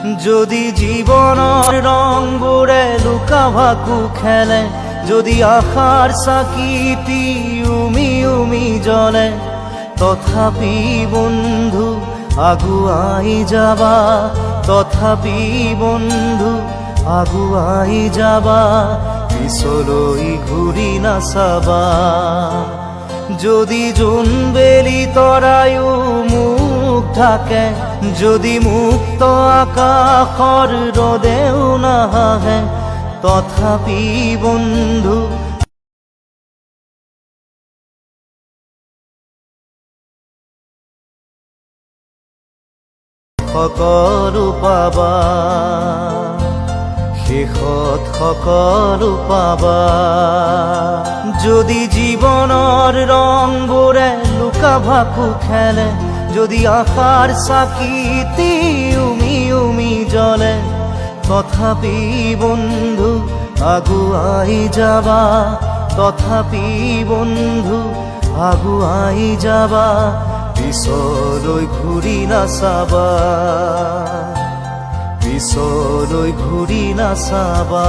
যদি জীৱনৰ ৰংবোৰে লুকা ভাকু খেলে, যদি আশাৰ চাকিটি উমি উমি জ্বলে, তথাপি বন্ধু আগুৱাই যাবা, তথাপি বন্ধু আগুৱাই যাবা, পিছলৈ ঘূৰি নাচাবা। যদি জোনবেলি তৰায়ো মুখ ঢাকে, যদি মুক্ত আকাশৰ ৰদেও নাহাহে, তথাপি বন্ধু সকলো পাবা, শেষত সকলো পাবা। যদি জীৱনৰ ৰংবোৰে লুকা ভাকু খেলে, যদি আশাৰ চাকিটি উমি উমি জ্বলে, তথাপি বন্ধু আগুৱাই যাবা, তথাপি বন্ধু আগুৱাই যাবা, পিছলৈ ঘূৰি নাচাবা, পিছলৈ ঘূৰি নাচাবা।